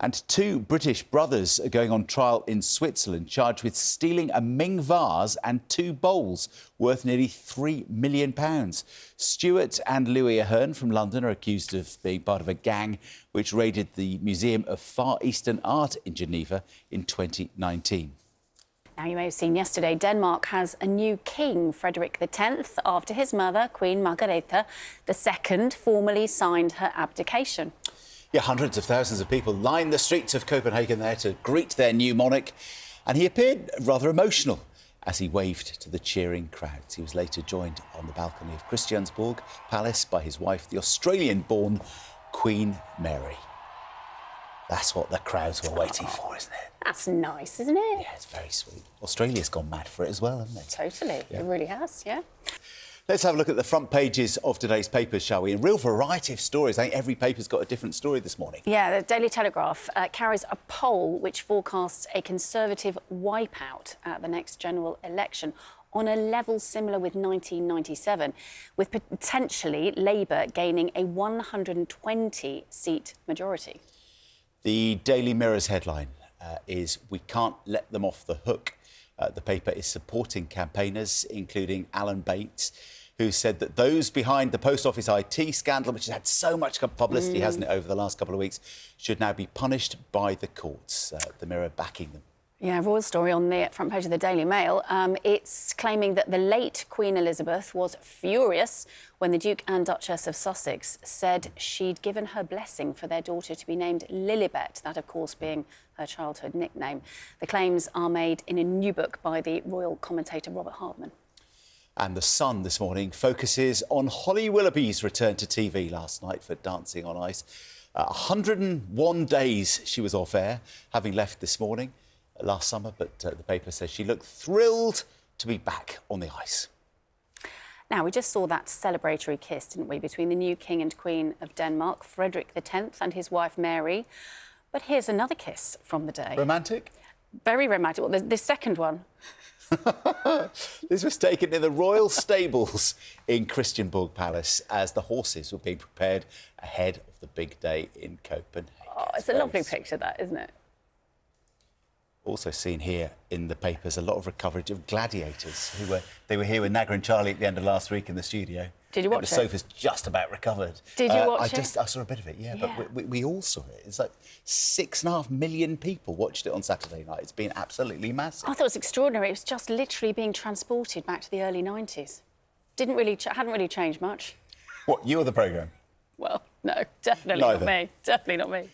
And two British brothers are going on trial in Switzerland, charged with stealing a Ming vase and two bowls worth nearly £3 million. Stuart and Louis Ahern from London are accused of being part of a gang which raided the Museum of Far Eastern Art in Geneva in 2019. Now, you may have seen yesterday, Denmark has a new king, Frederik X, after his mother, Queen Margrethe II, formally signed her abdication. Yeah, hundreds of thousands of people lined the streets of Copenhagen there to greet their new monarch, and he appeared rather emotional as he waved to the cheering crowds. He was later joined on the balcony of Christiansborg Palace by his wife, the Australian-born Queen Mary. That's what the crowds were waiting for, isn't it? That's nice, isn't it? Yeah, it's very sweet. Australia's gone mad for it as well, hasn't it? Totally. Yeah. It really has, yeah. Let's have a look at the front pages of today's papers, shall we? A real variety of stories. I think every paper's got a different story this morning. Yeah, the Daily Telegraph carries a poll which forecasts a Conservative wipeout at the next general election on a level similar with 1997, with potentially Labour gaining a 120-seat majority. The Daily Mirror's headline is "We can't let them off the hook." The paper is supporting campaigners, including Alan Bates, who said that those behind the Post Office IT scandal, which has had so much publicity, hasn't it, over the last couple of weeks, should now be punished by the courts. The Mirror backing them. Yeah, royal story on the front page of the Daily Mail. It's claiming that the late Queen Elizabeth was furious when the Duke and Duchess of Sussex said she'd given her blessing for their daughter to be named Lilibet, that, of course, being her childhood nickname. The claims are made in a new book by the royal commentator Robert Hardman. And The Sun this morning focuses on Holly Willoughby's return to TV last night for Dancing on Ice. 101 days she was off air, having left this morning. Last summer, but the paper says she looked thrilled to be back on the ice. Now, we just saw that celebratory kiss, didn't we, between the new King and Queen of Denmark, Frederik X, and his wife Mary. But here's another kiss from the day. Romantic? Very romantic. Well, the second one. This was taken in the royal stables in Christiansborg Palace as the horses were being prepared ahead of the big day in Copenhagen. Oh, it's a lovely picture, that, isn't it? Also seen here in the papers a lot of coverage of Gladiators, they were here with Nagra and Charlie at the end of last week in the studio. Did you watch it? The sofa's just about recovered. Did you watch it? I saw a bit of it, yeah. But we all saw it. It's like 6.5 million people watched it on Saturday night. It's been absolutely massive. I thought it was extraordinary. It was just literally being transported back to the early 90s. Hadn't really changed much. What, you or the programme? Well, no, definitely not me. Definitely not me.